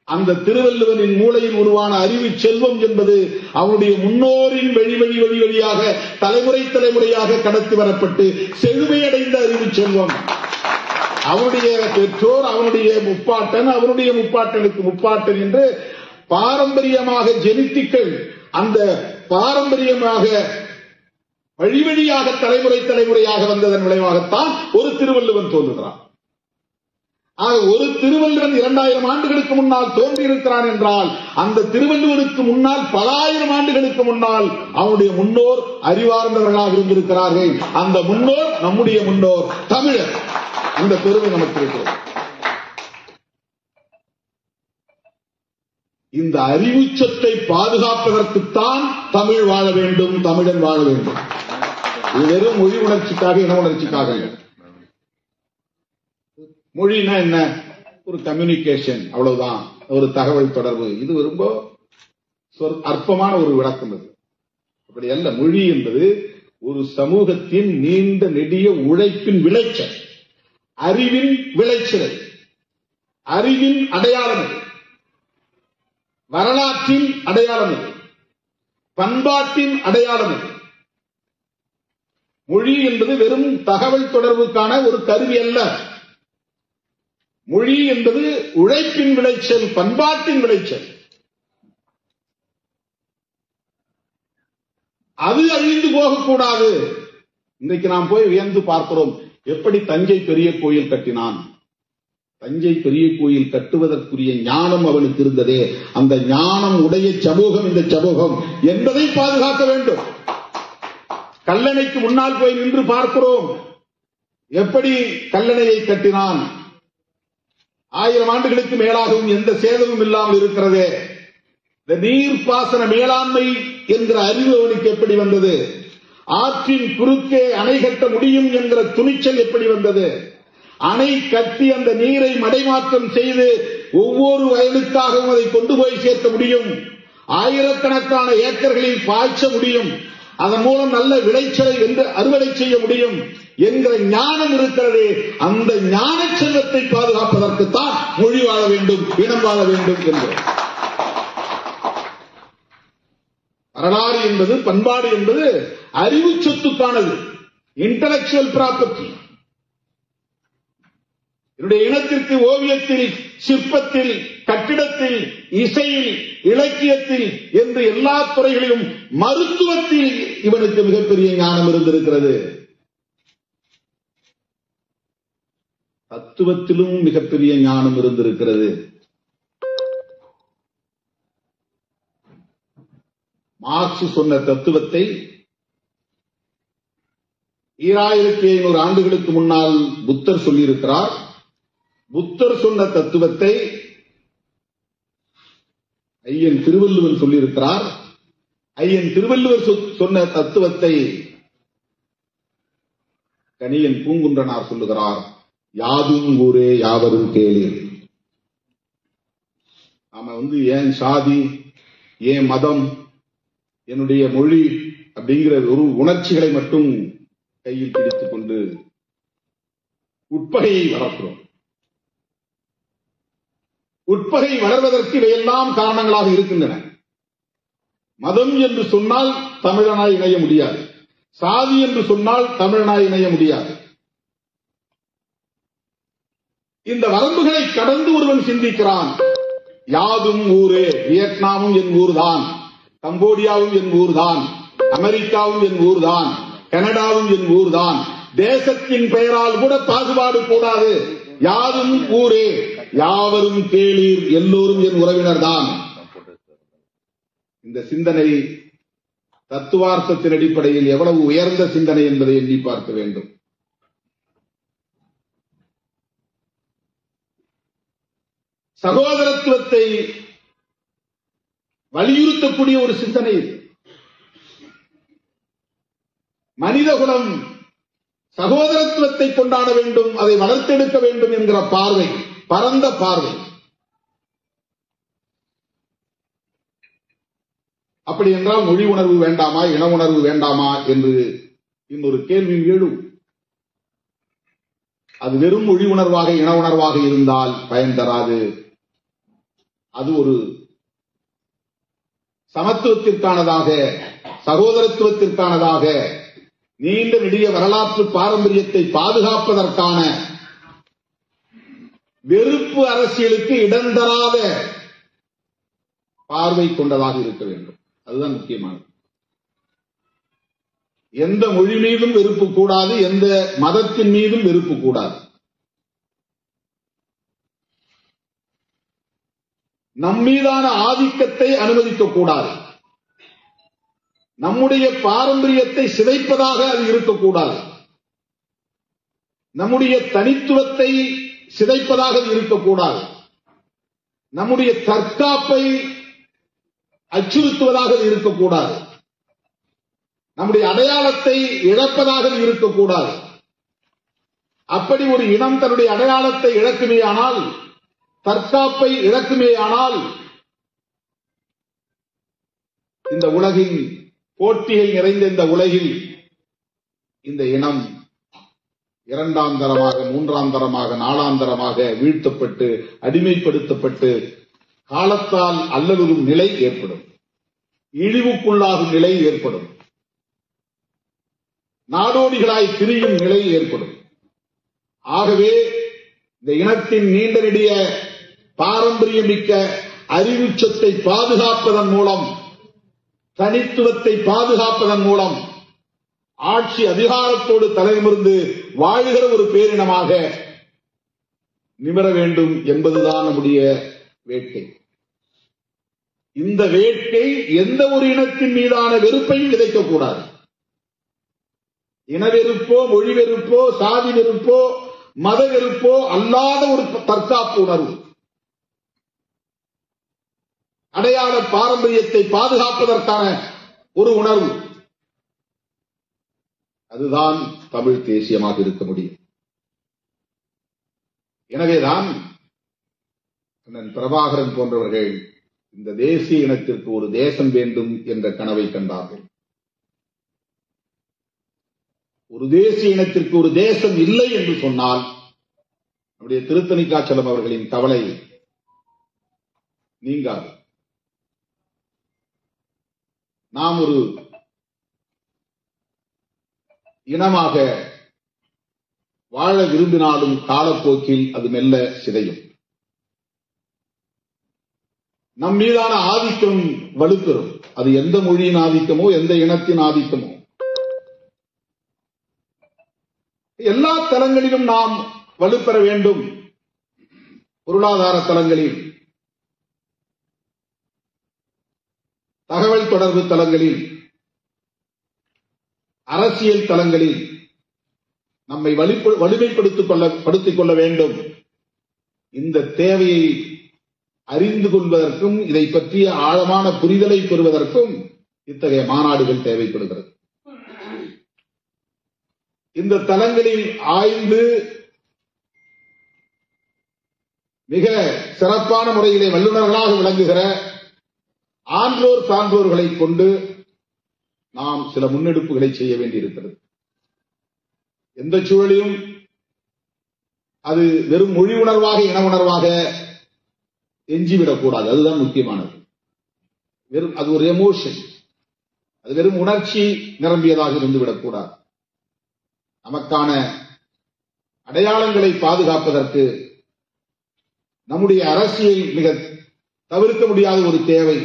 அந்த திருவள்ளுவனின் மூளையில் உருவான அறிவு செல்வம் என்பது அவனுடைய முன்னோரின் வழியாக தலைமுறையாக கடத்தி வரப்பட்டு செழுமையடைந்த அறிவு செல்வம். அவனுடைய பெற்றோர், அவனுடைய முப்பாட்டன், அவனுடைய முப்பாட்டனுக்கு முப்பாட்டன் என்று பாரம்பரியமாக ஜெனிட்டிக்கல், அந்த பாரம்பரியமாக வழியாக தலைமுறையாக வந்ததன் விளைவாகத்தான் ஒரு திருவள்ளுவன் தோன்றுகிறான். ஒரு திருவள்ளுவன் 2000 ஆண்டுகளுக்கு முன்னால் தோன்றியிருக்கிறான் என்றால் அந்த திருவள்ளுவனுக்கு முன்னால் பல ஆயிரம் ஆண்டுகளுக்கு முன்னால் அவனுடைய முன்னோர் அறிவார்ந்தவர்களாக இருந்திருக்கிறார்கள். அந்த முன்னோர் நம்முடைய முன்னோர் தமிழர். அந்த பெருமை நமக்கு இருக்கிறது. இந்த அறிவு சொத்தை பாதுகாப்பதற்குத்தான் தமிழ் வாழ வேண்டும், தமிழன் வாழ வேண்டும். இது வெறும் மொழி உணர்ச்சிக்காக, இன உணர்ச்சிக்காக. மொழினா என்ன? ஒரு கம்யூனிகேஷன், அவ்வளவுதான், ஒரு தகவல் தொடர்பு. இது ரொம்ப அற்பமான ஒரு விளக்கம். அது அப்படி அல்ல. மொழி என்பது ஒரு சமூகத்தின் நீண்ட நெடிய உழைப்பின் விளைச்சல், அறிவின் விளைச்சல், அறிவின் அடையாளம், வரலாற்றின் அடையாளம், பண்பாட்டின் அடையாளம். மொழி என்பது வெறும் தகவல் தொடர்புக்கான ஒரு கருவி அல்ல. மொழி என்பது உழைப்பின் விளைச்சல், பண்பாட்டின் விளைச்சல். அது அழிந்து போகக்கூடாது. இன்றைக்கு நாம் போய் வியந்து பார்க்கிறோம், எப்படி தஞ்சை பெரிய கோயில் கட்டினான். தஞ்சை பெரிய கோயில் கட்டுவதற்குரிய ஞானம் அவனுக்கு இருந்ததே, அந்த ஞானம் உடைய சமூகம் இந்த சமூகம் என்பதை பாதுகாக்க வேண்டும். கல்லணைக்கு முன்னால் போய் நின்று பார்க்கிறோம், எப்படி கல்லணையை கட்டினான். 1000 ஆண்டுகளுக்கு மேலாகவும் எந்த சேதமும் இல்லாமல் இருக்கிறதே. இந்த நீர்ப்பாசன மேலாண்மை என்கிற அறிவு அவனுக்கு எப்படி வந்தது? ஆற்றின் குறுக்கே அணை கட்ட முடியும் என்கிற துணிச்சல் எப்படி வந்தது? அணை கட்டி அந்த நீரை மடைமாற்றம் செய்து ஒவ்வொரு வயலுக்காகவும் அதை கொண்டு போய் சேர்க்க முடியும். ஆயிரக்கணக்கான ஏக்கர்களில் பாய்ச்ச முடியும். அதன் மூலம் நல்ல விளைச்சலை அறுவடை செய்ய முடியும் என்கிற ஞானம் இருக்கிறது. அந்த ஞான செல்வத்தை பாதுகாப்பதற்குத்தான் மொழி வாழ வேண்டும், இனம் வாழ வேண்டும் என்று. வரலாறு என்பது, பண்பாடு என்பது அறிவு சொத்துக்கானது, இன்டலெக்சுவல் ப்ராப்பர்ட்டி. என்னுடைய இனத்திற்கு ஓவியத்தில், சிற்பத்தில், கட்டிடத்தில், இசையில், இலக்கியத்தில் என்று எல்லா துறைகளிலும், மருத்துவத்தில் இவனுக்கு மிகப்பெரிய ஞானம் இருந்திருக்கிறது. தத்துவத்திலும் மிகப்பெரிய ஞானம் இருந்திருக்கிறது. மார்க்ஸ் சொன்ன தத்துவத்தை 2500 ஆண்டுகளுக்கு முன்னால் புத்தர் சொல்லியிருக்கிறார். புத்தர் சொன்ன தத்துவத்தை ஐயன் திருவள்ளுவர் சொல்லியிருக்கிறார். ஐயன் திருவள்ளுவர் சொன்ன தத்துவத்தை கணியன் பூங்குன்றனார் சொல்லுகிறார். யாதும் ஊரே யாவரும் கேளீர். நாம ஏன் சாதி, ஏன் மதம், என்னுடைய மொழி அப்படிங்கிற ஒரு உணர்ச்சிகளை மட்டும் கையில் பிடித்துக் கொண்டு உட்பகையை வளர்க்கிறோம். உட்பகை வளர்வதற்கு இவையெல்லாம் காரணங்களாக இருக்கின்றன. மதம் என்று சொன்னால் தமிழனாய் இணைய முடியாது. சாதி என்று சொன்னால் தமிழனாய் இணைய முடியாது. இந்த வரம்புகளை கடந்து ஒருவன் சிந்திக்கிறான். யாதும் ஊரே, வியட்நாமும் என் ஊர்தான், கம்போடியாவும் என் ஊர்தான், அமெரிக்காவும் என் ஊர்தான், கனடாவும் என் ஊர்தான். தேசத்தின் பெயரால் கூட பாகுபாடு கூடாது. யாதும் ஊரே யாவரும் கேளீர், எல்லோரும் என் உறவினர் தான். இந்த சிந்தனை தத்துவார்த்தத்தின் அடிப்படையில் எவ்வளவு உயர்ந்த சிந்தனை என்பதை எண்ணி பார்க்க வேண்டும். சகோதரத்துவத்தை வலியுறுத்தக்கூடிய ஒரு சிந்தனை இது. மனிதகுலம் சகோதரத்துவத்தை கொண்டாட வேண்டும், அதை வளர்த்தெடுக்க வேண்டும் என்கிற பார்வை, பரந்த பார்வை. அப்படி என்றால் மொழி உணர்வு வேண்டாமா, இன உணர்வு வேண்டாமா என்று இன்னொரு கேள்வி எழும். அது வெறும் மொழி உணர்வாக இன உணர்வாக இருந்தால் பயன் தராது. அது ஒரு சமத்துவத்திற்கானதாக, சகோதரத்துவத்திற்கானதாக, நீண்ட நெடிய வரலாற்று பாரம்பரியத்தை பாதுகாப்பதற்கான வெறுப்பு அரசியலுக்கு இடம் தராத பார்வை கொண்டதாக இருக்க வேண்டும். அதுதான் முக்கியமானது. எந்த மொழி மீதும் வெறுப்பு கூடாது, எந்த மதத்தின் மீதும் வெறுப்பு கூடாது. நம்மீதான ஆதிக்கத்தை அனுமதிக்க கூடாது. நம்முடைய பாரம்பரியத்தை சிதைப்பதாக அது இருக்கக்கூடாது. நம்முடைய தனித்துவத்தை சிதைப்பதாக அது இருக்கக்கூடாது. நம்முடைய தற்காப்பை அச்சுறுத்துவதாக இருக்கக்கூடாது. நம்முடைய அடையாளத்தை இழப்பதாக இருக்கக்கூடாது. அப்படி ஒரு இனம் தன்னுடைய அடையாளத்தை இழக்குமேயானால், தற்காப்பை இழக்குமேயானால், இந்த உலகின் போட்டிகள் நிறைந்த இந்த உலகில் இந்த இனம் இரண்டாம் தரமாக, மூன்றாம் தரமாக, நாலாம் தரமாக வீழ்த்தப்பட்டு, அடிமைப்படுத்தப்பட்டு, காலத்தால் அல்லலுறும் நிலை ஏற்படும், இழிவுக்குள்ளாகும் நிலை ஏற்படும், நாடோடிகளாய் திரியும் நிலை ஏற்படும். ஆகவே இந்த இனத்தின் நீண்ட நெடிய பாரம்பரியமிக்க அறிவு சொத்தை பாதுகாப்பதன் மூலம், தனித்துவத்தை பாதுகாப்பதன் மூலம் ஆட்சி அதிகாரத்தோடு தலைநிமிர்ந்து வாழ்கிற ஒரு பேரினமாக நிமிர வேண்டும் என்பதுதான் நம்முடைய வேட்கை. இந்த வேட்கை எந்த ஒரு இனத்தின் மீதான வெறுப்பையும் விதைக்கக்கூடாது. இன வெறுப்போ, மொழி வெறுப்போ, சாதி வெறுப்போ, மத வெறுப்போ அல்லாத ஒரு தற்காப்பு உணர்வு, அடையாள பாரம்பரியத்தை பாதுகாப்பதற்கான ஒரு உணர்வு, அதுதான் தமிழ் தேசியமாக இருக்க முடியும். எனவேதான் பிரபாகரன் போன்றவர்கள் இந்த தேசிய இனத்திற்கு ஒரு தேசம் வேண்டும் என்ற கனவை கண்டார்கள். ஒரு தேசிய இனத்திற்கு ஒரு தேசம் இல்லை என்று சொன்னால் நம்முடைய திருத்தணிக்காச்சலம் அவர்களின் கவலை நீங்காது. நாம் ஒரு இனமாக வாழ விரும்பினாலும் காலப்போக்கில் அது மெல்ல சிதையும். நம் மீதான ஆதிக்கம் வலுப்பெறும். அது எந்த மொழியின் ஆதிக்கமோ, எந்த இனத்தின் ஆதிக்கமோ, எல்லா தளங்களிலும் நாம் வலுப்பெற வேண்டும். பொருளாதார தளங்களில், தகவல் தொடர்பு தளங்களில், அரசியல் தளங்களில் நம்மை வலிமைப்படுத்திக் கொள்ள வேண்டும். இந்த தேவையை அறிந்து கொள்வதற்கும், இதை பற்றிய ஆழமான புரிதலை பெறுவதற்கும் இத்தகைய மாநாடுகள் தேவைப்படுகிறது. இந்த தளங்களில் ஆய்ந்து மிக சிறப்பான முறையிலே வல்லுநர்களாக விளங்குகிற ஆன்றோர் சான்றோர்களை கொண்டு நாம் சில முன்னெடுப்புகளை செய்ய வேண்டியிருக்கிறது. எந்த சூழலிலும் அது வெறும் மொழி உணர்வாக, இன உணர்வாக எஞ்சிவிடக்கூடாது. அதுதான் முக்கியமானது. வெறும் அது ஒரு எமோஷன், அது வெறும் உணர்ச்சி நிரம்பியதாக இருந்துவிடக்கூடாது. நமக்கான அடையாளங்களை பாதுகாப்பதற்கு நம்முடைய அரசியல் மிக தவிர்க்க முடியாத ஒரு தேவை.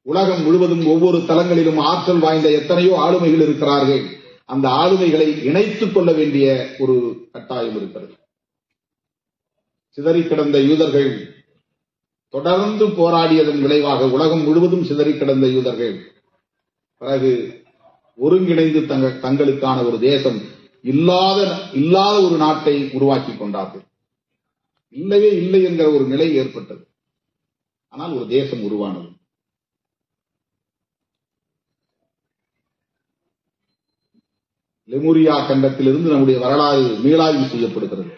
உலகம் முழுவதும் ஒவ்வொரு தளங்களிலும் ஆற்றல் வாய்ந்த எத்தனையோ ஆளுமைகள் இருக்கிறார்கள். அந்த ஆளுமைகளை இணைத்துக் கொள்ள வேண்டிய ஒரு கட்டாயம் இருக்கிறது. சிதறி கிடந்த யூதர்கள் தொடர்ந்து போராடியதன் விளைவாக உலகம் முழுவதும் சிதறி கிடந்த யூதர்கள் பிறகு ஒருங்கிணைந்து தங்களுக்கான ஒரு தேசம் இல்லாத ஒரு நாட்டை உருவாக்கி கொண்டார்கள். இல்லவே இல்லை என்கிற ஒரு நிலை ஏற்பட்டது. ஆனால் ஒரு தேசம் உருவானது. லெமுரியா கண்டத்திலிருந்து நம்முடைய வரலாறு மீளாய்வு செய்யப்படுகிறது.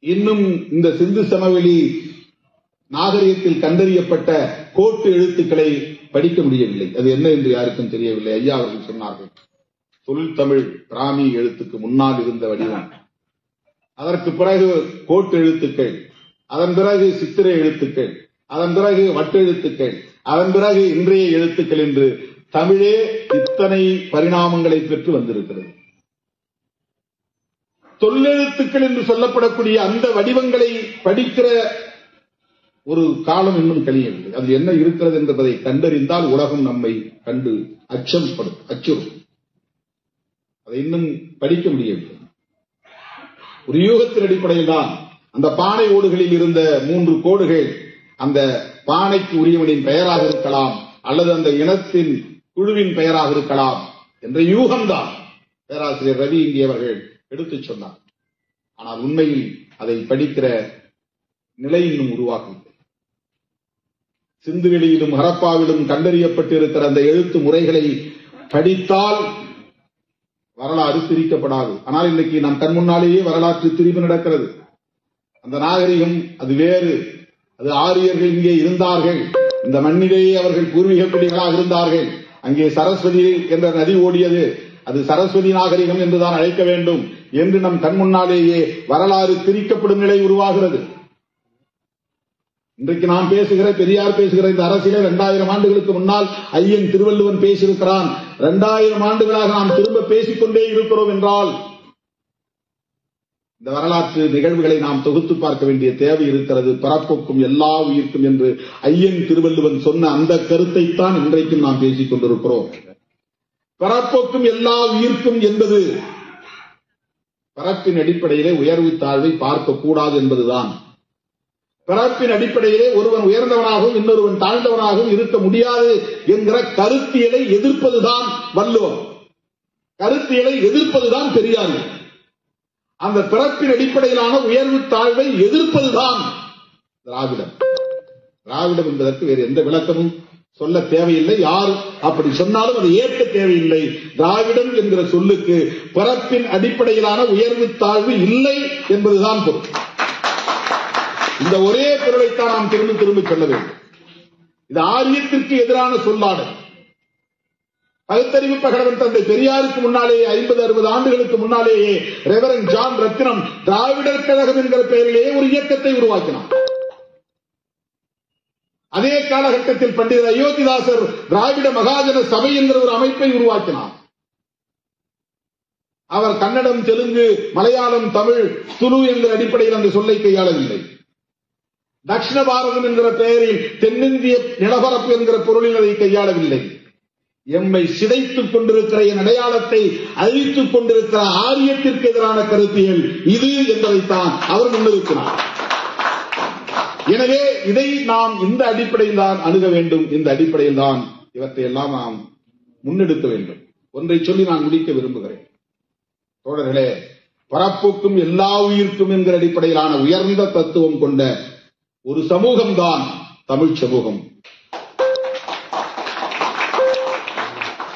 இன்னும் இந்த சிந்து சமவெளி நாகரிகத்தில் கண்டறியப்பட்ட கோட்டு எழுத்துக்களை படிக்க முடியவில்லை. அது என்ன என்று யாருக்கும் தெரியவில்லை. ஐயா அவர்கள் சொன்னார்கள், தொல்தமிழ் பிராமி எழுத்துக்கு முன்னால் இருந்த வடிவம், அதற்கு பிறகு கோட்டு எழுத்துக்கள், அதன் பிறகு சித்திரை எழுத்துக்கள், அதன் பிறகு வட்டெழுத்துக்கள், அதன் பிறகு இன்றைய எழுத்துக்கள் என்று தமிழே இத்தனை பரிணாமங்களை பெற்று வந்திருக்கிறது. தொல்லெழுத்துக்கள் என்று சொல்லப்படக்கூடிய அந்த வடிவங்களை படிக்கிற ஒரு காலம் இன்னும் கழியவில்லை. அது என்ன இருக்கிறது என்பதை கண்டறிந்தால் உலகம் நம்மை கண்டு அச்சுறும். அதை இன்னும் படிக்க முடியவில்லை. ஒரு யூகத்தின் அடிப்படையில் தான் அந்த பானை ஓடுகளில் இருந்த 3 கோடுகள் அந்த பானைக்கு உரியவனின் பெயராக இருக்கலாம், அல்லது அந்த இனத்தின் குழுவின் பெயராக இருக்கலாம் என்ற யூகம்தான் பேராசிரியர் ரவி இங்கே அவர்கள் எடுத்துச் சொன்னார். ஆனால் உண்மையில் அதை படிக்கிற நிலை இன்னும் உருவாக்கவில்லை. சிந்துவெளியிலும் ஹரப்பாவிலும் கண்டறியப்பட்டிருக்கிற அந்த எழுத்து முறைகளை படித்தால் வரலாறு திரிக்கப்படாது. ஆனால் இன்னைக்கு நம் கண் முன்னாலேயே வரலாற்று திரிவு நடக்கிறது. அந்த நாகரிகம் அது வேறு. அது ஆரியர்கள் இங்கே இருந்தார்கள், இந்த மண்ணிலேயே அவர்கள் பூர்வீக குடிகளாக இருந்தார்கள். அங்கே சரஸ்வதி என்ற நதி ஓடியது, அது சரஸ்வதி நாகரிகம் என்றுதான் அழைக்க வேண்டும் என்று நம் கண் முன்னாலேயே வரலாறு திரிக்கப்படும் நிலை உருவாகிறது. இன்றைக்கு நாம் பேசுகிற, பெரியார் பேசுகிற இந்த அரசியலை 2000 ஆண்டுகளுக்கு முன்னால் ஐயன் திருவள்ளுவன் பேசியிருக்கிறான். 2000 ஆண்டுகளாக நாம் திரும்ப பேசிக்கொண்டே இருக்கிறோம் என்றால் இந்த வரலாற்று நிகழ்வுகளை நாம் தொகுத்து பார்க்க வேண்டிய தேவை இருக்கிறது. பிறப்புக்கும் எல்லா உயிர்க்கும் என்று ஐயன் திருவள்ளுவன் சொன்ன அந்த கருத்தைத்தான் இன்றைக்கும் நாம் பேசிக் கொண்டிருக்கிறோம். பிறப்புக்கும் எல்லா உயிர்க்கும் என்பது பிறப்பின் அடிப்படையிலே உயர்வு தாழ்வை பார்க்கக்கூடாது என்பதுதான். பிறப்பின் அடிப்படையிலே ஒருவன் உயர்ந்தவனாகவும் இன்னொருவன் தாழ்ந்தவனாகவும் இருக்க முடியாது என்கிற கருத்தியலை எதிர்ப்பதுதான் வள்ளுவம், கருத்தியலை எதிர்ப்பதுதான் பெரியார். அந்த பிறப்பின் அடிப்படையிலான உயர்வு தாழ்வை எதிர்ப்பதுதான் திராவிடம். திராவிடம் என்பதற்கு வேறு எந்த விளக்கமும் சொல்ல தேவையில்லை. யார் அப்படி சொன்னாலும் அதை ஏற்க தேவையில்லை. திராவிடம் என்கிற சொல்லுக்கு பிறப்பின் அடிப்படையிலான உயர்வு தாழ்வு இல்லை என்பதுதான் பொருள். இந்த ஒரே பொருளைத்தான் நாம் திரும்ப திரும்ப சொல்ல வேண்டும். இது ஆரியத்திற்கு எதிரான சொல்லாடல். பகுத்தறிவு பகலவன் தந்தை பெரியாருக்கு முன்னாலேயே 50-60 ஆண்டுகளுக்கு முன்னாலேயே ரெவரண்ட் ஜான் ரத்தினம் திராவிடர் கழகம் என்கிற பெயரிலேயே ஒரு இயக்கத்தை உருவாக்கினார். அதே காலகட்டத்தில் பண்டிதர் அயோத்திதாசர் திராவிட மகாஜன சபை என்கிற ஒரு அமைப்பை உருவாக்கினார். அவர் கன்னடம், தெலுங்கு, மலையாளம், தமிழ், துளு என்கிற அடிப்படையில் அந்த சொல்லை கையாளவில்லை. தட்சிண பாரதம் என்கிற பெயரில் தென்னிந்திய நிலப்பரப்பு என்கிற பொருளில் அதை கையாளவில்லை. எம்மை சிதைத்துக் கொண்டிருக்கிற என் அடையாளத்தை அழித்துக் கொண்டிருக்கிற ஆரியத்திற்கு எதிரான கருத்தியல் இது என்பதைத்தான் அவர் முன்னிறுத்தினார். எனவே இதை நாம் இந்த அடிப்படையில் தான் அணுக வேண்டும். இந்த அடிப்படையில் தான் இவற்றையெல்லாம் நாம் முன்னெடுக்க வேண்டும். ஒன்றை சொல்லி நான் முடிக்க விரும்புகிறேன். தோழர்களே, பரப்புக்கும் எல்லா உயிர்க்கும் என்கிற அடிப்படையிலான உயர்ந்த தத்துவம் கொண்ட ஒரு சமூகம்தான் தமிழ் சமூகம்.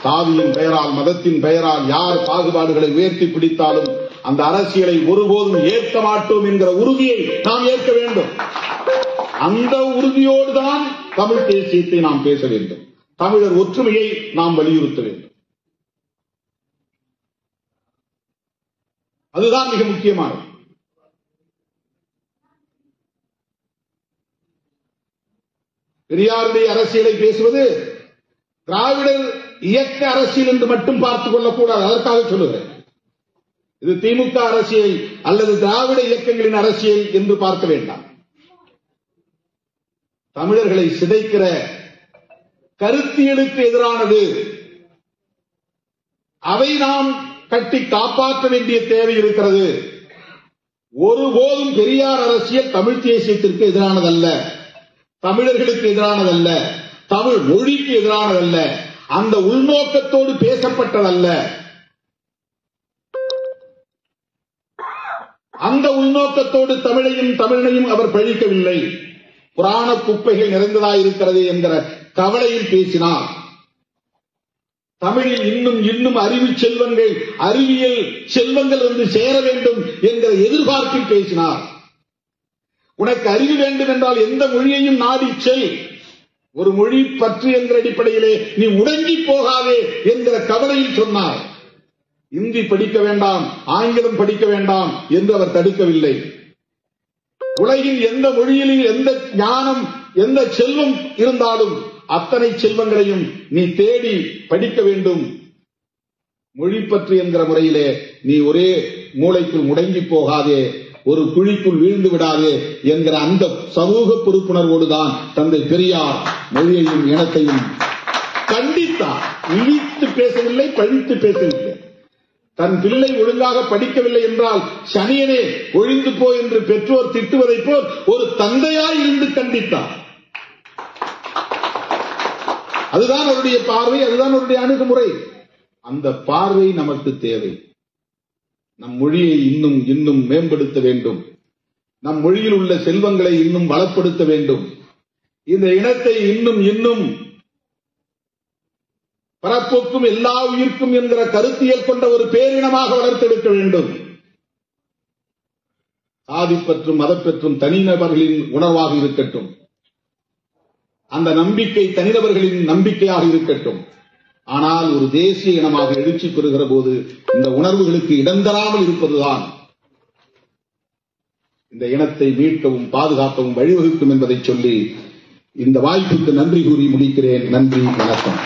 சாதியின் பெயரால், மதத்தின் பெயரால் யார் பாகுபாடுகளை உயர்த்தி பிடித்தாலும் அந்த அரசியலை ஒருபோதும் ஏற்க மாட்டோம் என்கிற உறுதியை நாம் ஏற்க வேண்டும். அந்த உறுதியோடுதான் தமிழ் தேசியத்தை நாம் பேச வேண்டும். தமிழர் ஒற்றுமையை நாம் வலியுறுத்த வேண்டும். அதுதான் மிக முக்கியமானது. பெரியாருடைய அரசியலை பேசுவது திராவிடர் இயக்க அரசியல் என்று மட்டும் பார்த்துக் கொள்ளக்கூடாது. அதற்காக சொல்லுகிறேன். இது திமுக அரசியல் அல்லது திராவிட இயக்கங்களின் அரசியல் என்று பார்க்க வேண்டாம். தமிழர்களை சிதைக்கிற கருத்தியலுக்கு எதிரானது. அதை நாம் கட்டி காப்பாற்ற வேண்டிய தேவை இருக்கிறது. ஒருபோதும் பெரியார் அரசியல் தமிழ் தேசியத்திற்கு எதிரானதல்ல, தமிழர்களுக்கு எதிரானதல்ல, தமிழ் மொழிக்கு எதிரானதல்ல, அந்த உள்நோக்கத்தோடு பேசப்பட்டதல்ல. அந்த உள்நோக்கத்தோடு தமிழையும் தமிழனையும் அவர் பழிக்கவில்லை. புராண குப்பைகள் நிறைந்ததாயிருக்கிறது என்கிற கவலையில் பேசினார். தமிழில் இன்னும் இன்னும் அறிவு செல்வங்கள், அறிவியல் செல்வங்கள் வந்து சேர வேண்டும் என்கிற எதிர்பார்ப்பில் பேசினார். உனக்கு அறிவு வேண்டும் என்றால் எந்த மொழியையும் நாடி செல், ஒரு மொழி பற்று என்கிற அடிப்படையிலே நீ முடங்கி போகாதே என்கிற கவலையில் சொன்னார். இந்தி படிக்க வேண்டாம், ஆங்கிலம் படிக்க வேண்டாம் என்று அவர் தடுக்கவில்லை. உலகில் எந்த மொழியிலும் எந்த ஞானம், எந்த செல்வம் இருந்தாலும் அத்தனை செல்வங்களையும் நீ தேடி படிக்க வேண்டும். மொழி பற்று என்கிற முறையிலே நீ ஒரே மூளைக்குள் முடங்கி போகாதே, ஒரு குழிக்குள் வீழ்ந்து விடாதே என்கிற அந்த சமூக பொறுப்புணர்வோடுதான் தந்தை பெரியார் மொழியையும் இனத்தையும் கண்டித்தார். இழித்து பேசவில்லை, பழித்து பேசவில்லை. தன் பிள்ளை ஒழுங்காக படிக்கவில்லை என்றால் சனியனே ஒழிந்து போ என்று பெற்றோர் திட்டுவதைப் போல் ஒரு தந்தையாய் இருந்து கண்டித்தார். அதுதான் அவருடைய பார்வை, அதுதான் அவருடைய அணுகுமுறை. அந்த பார்வை நமக்கு தேவை. நம் மொழியை இன்னும் இன்னும் மேம்படுத்த வேண்டும். நம் மொழியில் உள்ள செல்வங்களை இன்னும் வளப்படுத்த வேண்டும். இந்த இனத்தை இன்னும் இன்னும் பரப்போக்கும் எல்லா உயிர்க்கும் என்கிற கருத்தியல் கொண்ட ஒரு பேரினமாக வளர்த்தெடுக்க வேண்டும். சாதிப்பற்றும் மதப்பற்றும் தனிநபர்களின் உணர்வாக இருக்கட்டும், அந்த நம்பிக்கை தனிநபர்களின் நம்பிக்கையாக இருக்கட்டும். ஆனால் ஒரு தேசிய இனமாக எழுச்சி பெறுகிற போது இந்த உணர்வுகளுக்கு இடம் தராமல் இருப்பதுதான் இந்த இனத்தை மீட்கவும் பாதுகாக்கவும் வழிவகுக்கும் என்பதை சொல்லி இந்த வாய்ப்புக்கு நன்றி கூறி முடிக்கிறேன். நன்றி, வணக்கம்.